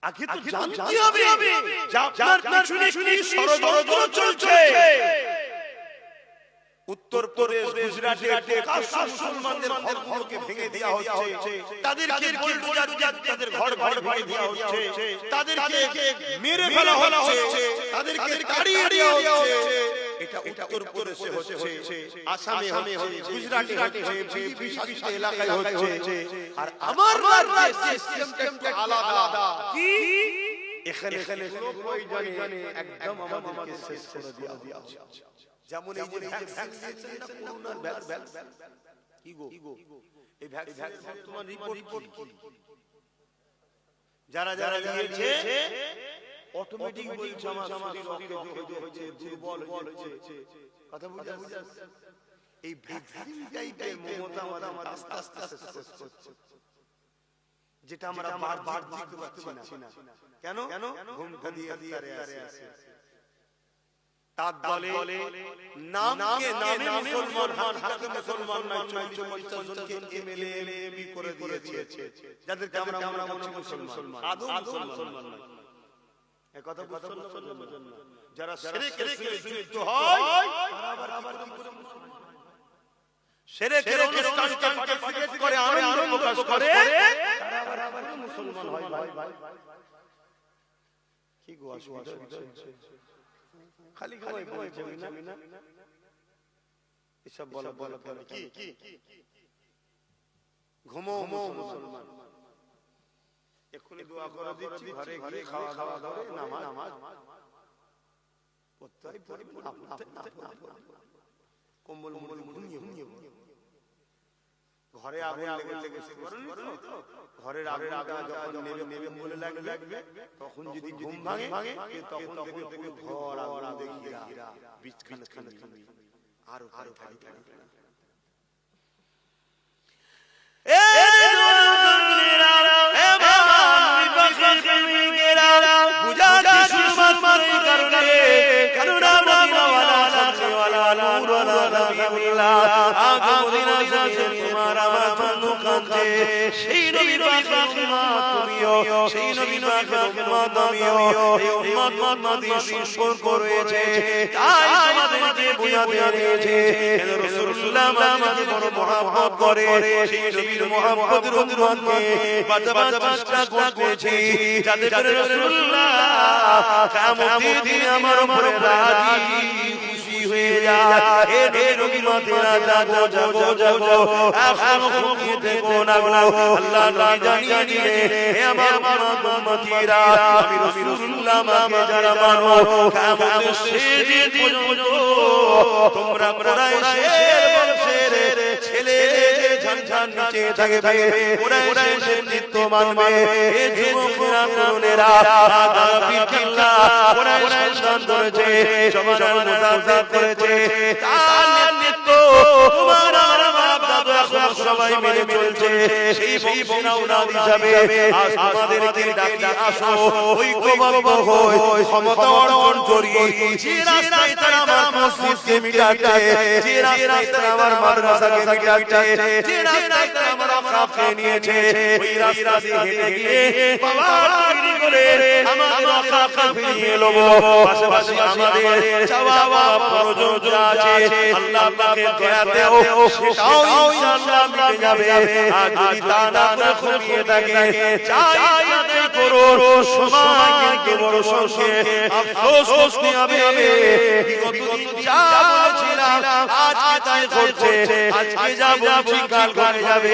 আগে তো জানতে হবে যে আপনার পিছনে কি ষড়যন্ত্র চলছে। উত্তরপ্রদেশ, গুজরাটে মুসলমানদের ঘরগুলোকে ভেঙে দেওয়া হচ্ছে, তাদেরকে বুলডোজার দিয়ে তাদের ঘর ভেঙে দেওয়া হচ্ছে, তাদেরকে মেরে ফেলা হচ্ছে, তাদেরকে তাড়িয়ে দেওয়া হচ্ছে। এটা উত্তরপ্রদেশে হচ্ছে, আসামে হচ্ছে, গুজরাটে হচ্ছে, বিজেপি শাসিত এলাকায় হচ্ছে। আর আমার রাজ্যে সিস্টেমটা আলাদা। কি এখানে প্রয়োজনে একদম আমাদেরকে শেষ করে দেওয়া হচ্ছে। যেমন এই যে ভ্যাকসিন দিয়েছেন না, করোনার ভ্যাকসিন, কি গো এই ভ্যাকসিন বর্তমান রিপোর্ট যারা দিয়েছে অটোমেটিক বলছে আমার শরীর অকেজো হয়েছে, দুর্বল হয়েছে। কথা বুঝা এই ভ্যাকসিনটাই মমতা আমাদের আস্তে আস্তে শেষ করছে, যেটা আমরা বারবার দিতে পারছি না। কেন? ঘুমটা দিয়ে আছে। তার দলে নামকে নামে মুসলমান, হাকিকাতে মুসলমান নয়, 40-50 জনকে এমএলএ এমপি করে দিয়েছে, যাদেরকে আমরা বলছি মুসলমান, আদৌ মুসলমান নয়। এই কথা বুঝছেন না? যারা শিরকের সঙ্গে যুক্ত হয় তারা আবার কি করে মুসলমান হয়? শিরকের অনুষ্ঠানকে পার্টিসিপেট করে আনন্দ প্রকাশ করে তারা আবার মুসলমান হয়। ভাই কি গো অসুবিধা হচ্ছে? খালি ঘুমাই বলছে না, এসব বলা কি ঘুমো মুসলমান। এক্ষুনি দোয়া করে দিচ্ছি, ঘরে গিয়ে খাওয়া দাওয়া নামাজ পড়তে পড়বেন, কম্বল মুড়ি ঘুমিয়ে ঘরে আগুন লেগেছে, ঘরের আগুনটা যখন নেবে বলে লাগবে, তখন যদি ঘুম ভাঙে তখন দেখবে ঘর আগুন দেখিরা বিছখানে আরো সেই নবী পাকের উম্মত তুমিও, সেই নবী পাকের উম্মত আমিও, এই উম্মত উম্মতি সম্পর্ক রয়েছে, তাই আমাদেরকে বুঝাতে দিয়েছে রাসূলুল্লাহ আমাকে বড় মহব্বত করে, সেই নবীর মহব্বতের উম্মতকে বাঁচাবার চেষ্টা করতেছি, যাতে করে রাসূলুল্লাহ কিয়ামতের দিনে আমার উপরে রাজি হয়ে যায়। হে নবীর উম্মতেরা জাগো জাগো জাগো, এখনো ঘুমিয়ে থেকো না গো। আল্লাহ নবী জানিয়ে দিলেন, হে আমার উম্মতিরা, আমি রাসূলুল্লাহ আমাকে যারা মানো, কিয়ামতের শেষ দিন পর্যন্ত তোমরা কুরাইশের বংশের ছেলে ঝানঝান নিচে থাকবে, কুরাইশের নেতৃত্ব মানবে। হে যুবকেরা তরুণেরা, বিসমিল্লাহ, কুরাইশ সন্তান করেছে, সমাজের মুতাফিক করেছে, তার নেতৃত্ব তোমার আমার বাপ দাদা সবাই মেনে চলছে। সেই বংশাবলী হিসাবে আজ আমাদেরকে ডাকি, আসো ঐক্যবদ্ধ হই, ক্ষমতা অর্জন করি। যে রাস্তায় তারা আমার মসজিদকে মিটাচ্ছে, যে রাস্তায় তারা আমার মাদ্রাসাকে মিটাচ্ছে, যে রাস্তায় তারা আমার আকাফকে নিয়েছে, ওই রাস্তা দিয়ে হেঁটে গিয়ে বাবা তৈরি করে আমাদের আকাফকে ফিরিয়ে নেব। পাশাপাশি আমাদের চাওয়া প্রয়োজন যা আছে আল্লাহ পাকের দয়াতেও সেটাও ইনশাআল্লাহ মিটে যাবে। আর যদি তা না করে ঘুমিয়ে থাকে, চাই আদায় করো, সময় কিন্তু বড় সংক্ষেপ, আফসোস করতে হবে। বিগত দিন যা বলেছিলাম আজকে তাই ঘটছে, আজকে যা বলছি কাল ঘটে যাবে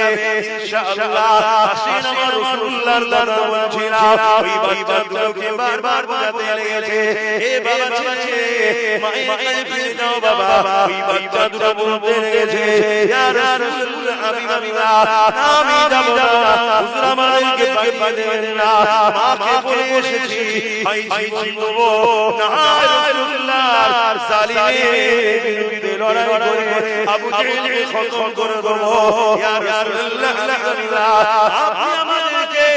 ইনশাআল্লাহ। আসেন আমার রাসূলুল্লাহর কথা বলছিলাম, ওই বাচ্চাগুলোকে বারবার বোঝাতে লেগেছে, হে বাবা ছেলে, মায়ের কাছে ফিরে যাও বাবা। ওই বাচ্চা দুটো বলতে লেগেছে, ইয়া রাসূলুল্লাহ, আমি যাব না, হুজুর আমাদেরকে পাঠিয়ে দেবেন না, মাকে বলে এসেছি ভাই জীবন দেব না। রাসূলুল্লাহ জালিমের বিরুদ্ধে লড়াই করে আবু জেহেলকে খতম করে দেব। ইয়া রাসূলুল্লাহ, আপনি আমাদেরকে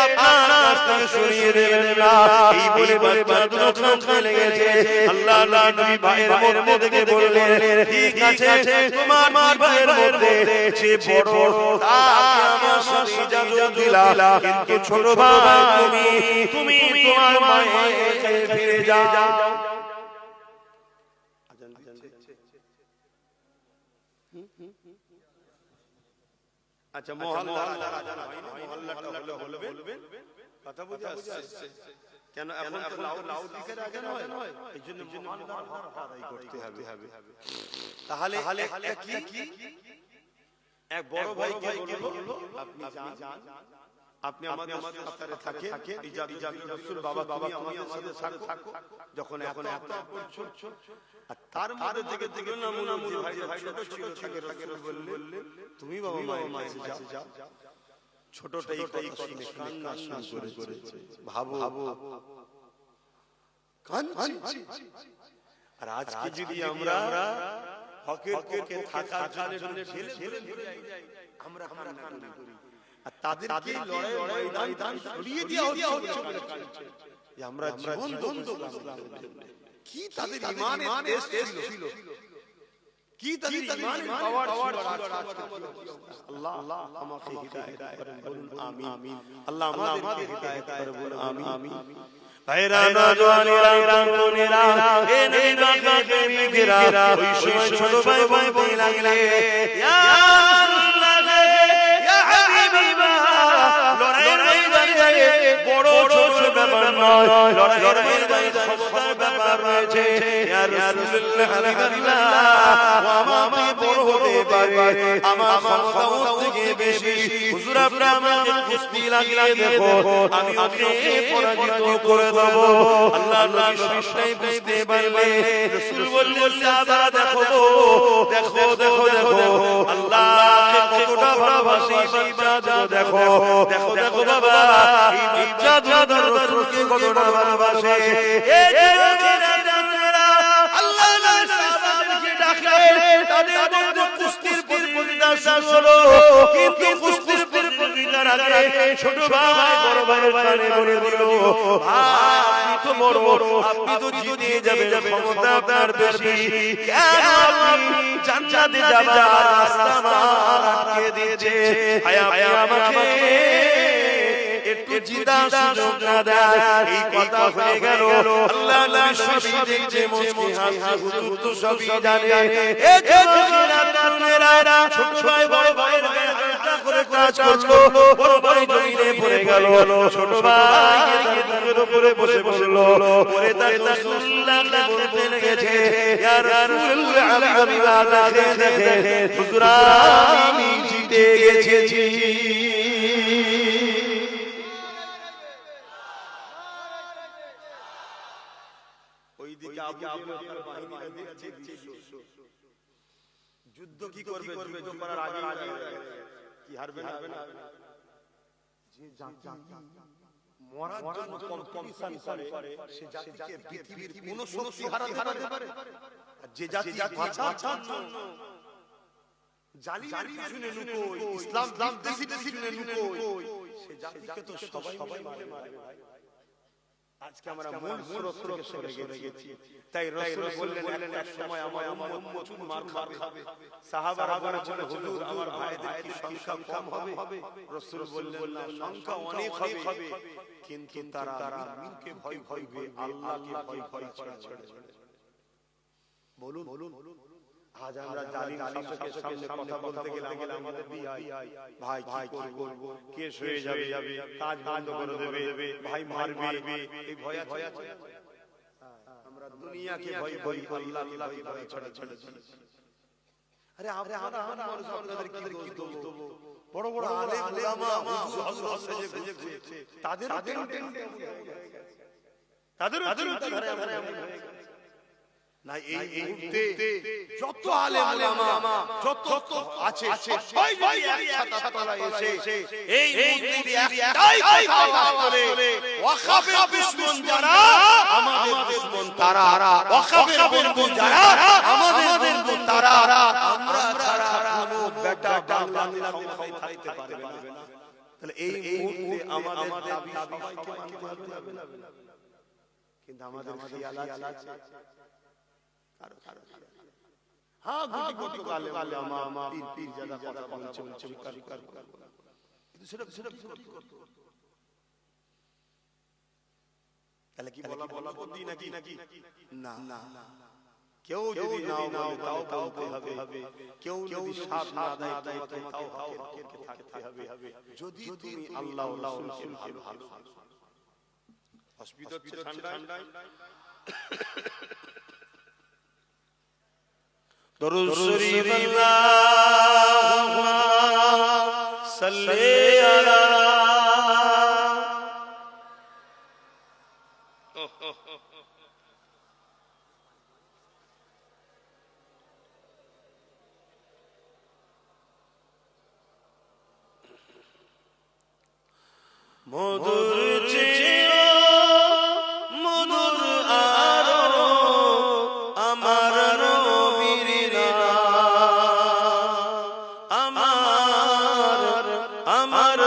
আপনার রাস্তা সরিয়ে দেবেন না। এই বলে বাচ্চা দুটো কাঁদতে লেগেছে। আল্লাহ নবী ভাইয়ের মধ্যে থেকে বললেন, ঠিক আছে, তোমার ভাইয়ের মধ্যে যে বড় তাকে আমার সাথে ইজাজত দিলাম, কিন্তু ছোট ভাই তুমি তোমার মায়ের কাছে ফিরে যাও। আচ্ছা, মহল্লাটা বলবেন, কথা বুঝে আসছে কেন? এখন তো লাউড স্পিকার আগে নয়, এইজন্য মহল্লার হক আদায় করতে হবে। তাহলে একটা কি এক বড় ভাইকে বললো, আপনি যান, আপনি আমাদের সাথে থাকে, ইজাজত রাসূল বাবা তুমি আমাদের সাথে থাকো। যখন এখন এত করছো, আর তার মধ্যে থেকে দিলেন না মুজি ভাই ছোট ছিল, তাকে রাসূল বললেন, তুমি বাবা মায়ের কাছে যাও। ছোটটাই কথা শুনে কান্না শুরু করেছে। ভাবো কাঁদছি। আর আজকে যদি আমরা হকের পক্ষে থাকার জন্য ছেলে আমরা কান্না করি, আর তাদেরকে লড়াই ময়দান সরিয়ে দেওয়া হচ্ছে বলে কাঁদছে যে আমরা জীবন বন্ধ করলাম। কি তাদের ঈমানের টেস্ট ছিল, কি তাদের ঈমানের পাওয়ার ছিল। আল্লাহ আমাকে হিদায়াত করেন, বলুন আমিন। আল্লাহ আমাদেরকে হিদায়াত করেন, বলুন আমিন। ভাইরা নওজওয়ানেরা তরুণেরা এ নবীরা ওই সময় ছোট ভাই বলতে লাগলে ইয়া রাসূলুল্লাহ ইয়া হাবিবাল্লাহ, লড়াইয়ের ময়দানে বড় ছোট ব্যাপার নয়, লড়াইয়ের ময়দানে ক্ষমতার ব্যাপার রয়েছে। ইয়া রাসূলুল্লাহ হাবিবাল্লাহ, আমাকে বড় হতে পারে, আমার ক্ষমতাও থেকে বেশি। হুজুর আপনি আমাকে কুস্তি লাগিয়ে দেখো, আমি ওকে পরাজিত করে দেব। আল্লাহ নবী সবটাই বুঝতে পারলে রাসূল বললেন সাহাবারা দেখো দেখো দেখো দেখো আল্লাহকে কতটা ভালোবাসি বাচ্চা, দেখো দেখো দেখো বাবা এই বাচ্চা দাদার রাসূলকে কতটা ভালোবাসে। এই যুবকেরা আল্লাহ নবী সাহাবাদেরকে ডাকলেন, তাদের মধ্যে কুস্তির প্রতিযোগিতা শুরু হলো। কিন্তু কুস্তির প্রতিযোগিতার আগে ছোট ভাই বড় ভাইয়ের কানে বলে দিল, আপনি তো বড়, আপনি তো জিতে যাবেন, ক্ষমতা আপনার বেশি, কেন আপনি জান্নাতে যাবার রাস্তা আটকে দিয়েছে? আপনি আমাকে একটু জিতার সুযোগ না দেন। এই কথা হয়ে গেল, আল্লাহ নবী সবই দেখছে, মুচকি হাসছে, হুজুর তো সবই জানে। এই যুবকেরা তরুণেরা ছোট ভাই বড় ভাইয়ের গায়ে হালকা করে কাজ করলো, বড় ভাই জমিনে পড়ে গেল, ছোট ভাই তার বুকের উপরে বসে পড়লো। পরে তার রাসূলুল্লাহ বলতে লেগেছে, ইয়া রাসূলুল্লাহ হাবিবাল্লাহ, দেখেন হুজুর আমি জিতে গেছি। ওইদিকে আবু জেহেল বাহিনী দেখছে যুদ্ধ কি করবে, যুদ্ধ করার আগে কি হারবে না? যে জাতি মরার জন্য কম্পিটিশন করে সে জাতিকে পৃথিবীর কোনো শক্তি হারাতে পারে। আর যে জাতি বাঁচার জন্য জালিমের পিছনে লুকোয়, ইসলাম বিদ্বেষীদের পিছনে লুকোয়, সে জাতিকে তো সবাই মারে ভাই। আজকে আমরা মূল স্রোত থেকে সরে গেছি। তাই রাসূল বললেন একটা সময় আমার উম্মত প্রচুর মার খাবে। সাহাবারা বলেছেন হুজুর আমার ভাইদের কি সংখ্যা কম হবে? রাসূল বললেন না, সংখ্যা অনেক হবে, কিন্তু তারা মিনকে ভয় করবে, আল্লাহকে ভয় করে। বলুন আজ আমরা জালিম শাসকের সামনে কথা বলতে গেলে আমাদের ভাই কি করব, কেস হয়ে যাবে, কাজ বন্ধ করে দেবে, ভাই মারবে, এই ভয় আছে। আমরা দুনিয়াকে ভয় করি, আল্লাহকে ভয় ছড়া। আরে আমরা মানুষ আপনাদের কি দোষ দেব? বড় বড় আলেম উলামা হুজুর সেজে ঘুরছে, তাদেরও ধারে আমরা না। এই মুহূর্তে যত আলেম উলামা যত আছে সবাই যদি একসাথে তলায় এসে এই মুহূর্তে একটাই কথা বলে, ওয়াকাফের দুশমন যারা আমাদের দুশমন তারা, ওয়াকাফের বন্ধু যারা আমাদের বন্ধু তারা, আমরা ছাড়া কোনো বেটা বাংলাদেশ ক্ষমতায় থাকতে পারবে না। তাহলে এই মুহূর্তে আমাদের দাবি সবাইকে মানতে হবে না? কিন্তু আমাদের খেয়াল আছে হ্যাঁ গুটি আলেমা পীর জাদা কথা বলছে, কিন্তু সেটা করতে তাহলে কি বলা বলতি নাকি না। কেউ যদি নাও বলে তাও বলতে হবে, কেউ যদি সাথ না দেয় তাও হকের থাকতে হবে। যদি তুমি আল্লাহ রাসূলকে ভালো অসুবিধা হচ্ছে ঠান্ডায় দরুদ শরীফ আল্লাহুম্মা সাল্লি আলা মধুর চেয়ে মধুর আরো আমার নবীর নাম, আমার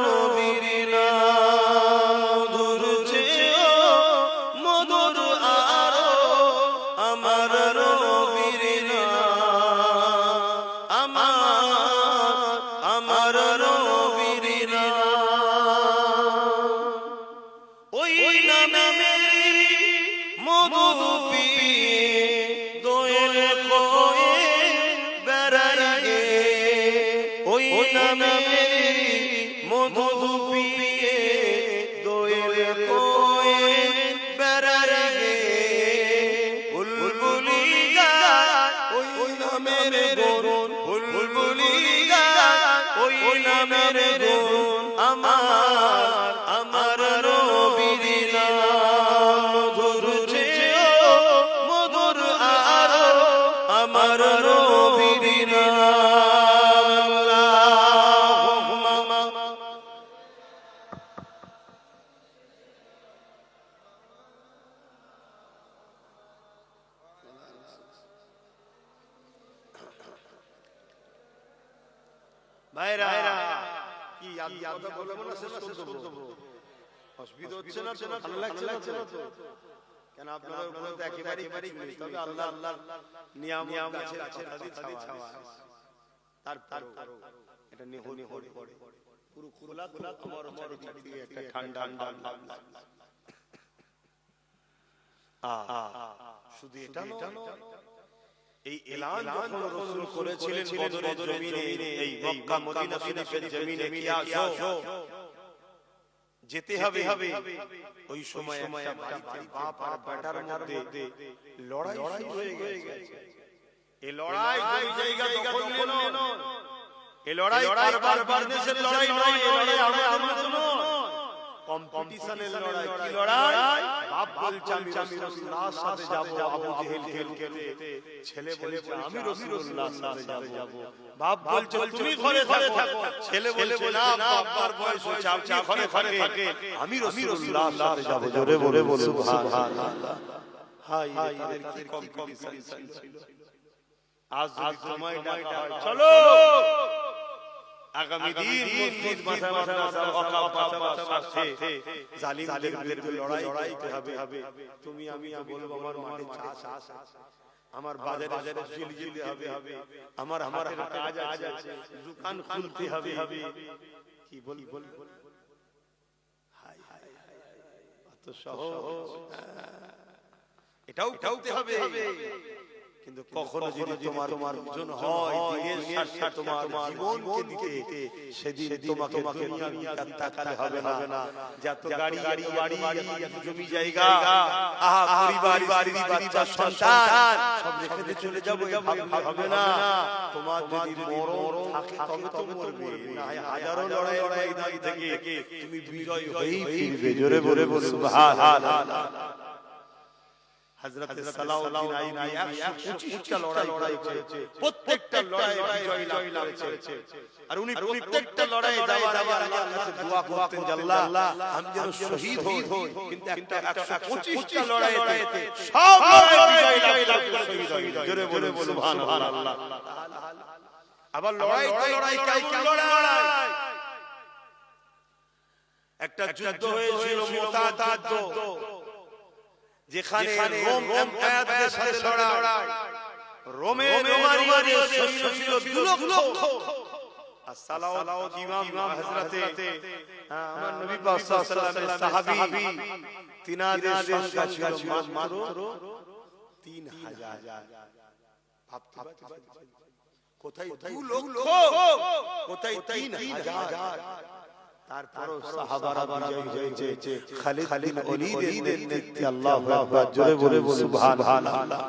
নবীর নাম। মধুর চেয়ে মধুর আরো নামে মধু পিয়ে দোয়েল কোয়ে বেড়ার গে বুলবুলি গায় ওই নামের গুণ বুলবুলি গায় ওই নামের গুণ আমার নবীর নাম মধুর চেয়েও মধুর আরো আমার নবীর নাম আল্লাহুম্মা ভাইরা কি কথা বলবো না শেষ করে দেবো অসুবিধা হচ্ছে না তো ভালো লাগছে না তো কেন আপনারা বলতে একেবারে তবে আল্লাহ নিয়াম আছে কথা ছাওয়া তারপর এটা নিহনি হয়ে পড়ে পুরো খোলা তোমার চারিদিকে একটা ঠান্ডা শুধু এটা নয় এই এলান যখন রাসূল করেছিলেন বদরের জমিনে এই মক্কা মদিনা শরীফের জমিনে কি আসো যেতে হবে ওই সময় একটা বাড়িতে বাপ আর বেটার মধ্যে লড়াই হয়ে গেছে এই লড়াই দুই জায়গা দখল নেন এই লড়াই বারবার দেশের লড়াই নয় এই লড়াই আমাদের নয় কম্পিটিশনের লড়াই কি লড়াই বাপ বলছে আমি রাসূলুল্লাহর সাথে যাব আবু জেহেল খেলতে ছেলে বলছে আমি রাসূলুল্লাহর সাথে যাব বাপ বলছে তুমি ঘরে থাকো ছেলে বলছে না বাবার বয়স হচ্ছে আপনি ঘরে থাকে আমি রাসূলুল্লাহর সাথে যাব জোরে বলে সুবহানাল্লাহ হাই এদের কি কম্পিটিশন ছিল আজ যদি সময় ডাকা হয় চলো আগামী দিন মসজিদ মাদ্রাসা ওয়াকাফ বাঁচাবার স্বার্থে জালিমদের বিরুদ্ধে লড়াই করতে হবে তুমি আমি বলবো আমার মাঠে চাষ আমার বাজারে যেতে হবে আমার কাজ আছে দোকান খুলতে হবে কি বলি হাই এত সহজ এটাও করতে হবে কিন্তু কখনো যদি তোমার প্রয়োজন হয় দিনের স্বার্থে তোমার জীবনকে দিতে সেদিন তোমাকে দুনিয়ার দিকে তাকাতে হবে না যত গাড়ি বাড়ি জমি জায়গা আহা পরিবার স্ত্রী বাচ্চা সন্তান সব রেখে দিয়ে চলে যাবো হবে না তোমার যদি মরণ থাকে তবে তো মরবে না হাজারো লড়াই থেকে তুমি বিজয় হয়েই ফিরবে জোরে বলে সুবহানাল্লাহ হযরত সালাউদ্দিন আইয়ুবী 125টা লড়াই করেছে প্রত্যেকটা লড়াইয়ে বিজয় লাভ করেছে আর উনি প্রত্যেকটা লড়াইয়ে যাওয়ার আগে আল্লাহর কাছে দোয়া করতেন যে আল্লাহ আমি যেন শহীদ হই কিন্তু একটা 125টা লড়াইতে সব লড়াই বিজয় লাভ করে শহীদ হই জোরে বলে সুবহানাল্লাহ আবার লড়াই কেমন লড়াই একটা যুদ্ধ হয়েছিল মুতাত যুদ্ধ যেখানে রোম এম্পায়ারদের সাথে লড়াই রোমের রোমানিয়াদের সৈন্য ছিল 2 লক্ষ আর সালাউদ্দিন ইমাম হযরতে আমার নবী পাক সাল্লাল্লাহু আলাইহি সাহাবী তিনাদের সংখ্যা ছিল মাত্র 3000 ভাবতে কোথায় 2 লক্ষ কোথায় 3000 তারপরও সাহাবারা বিজয় হয়েছে খালিদ বিন ওলীদের নেতৃত্বে আল্লাহু আকবার জোরে বলে সুবহানাল্লাহ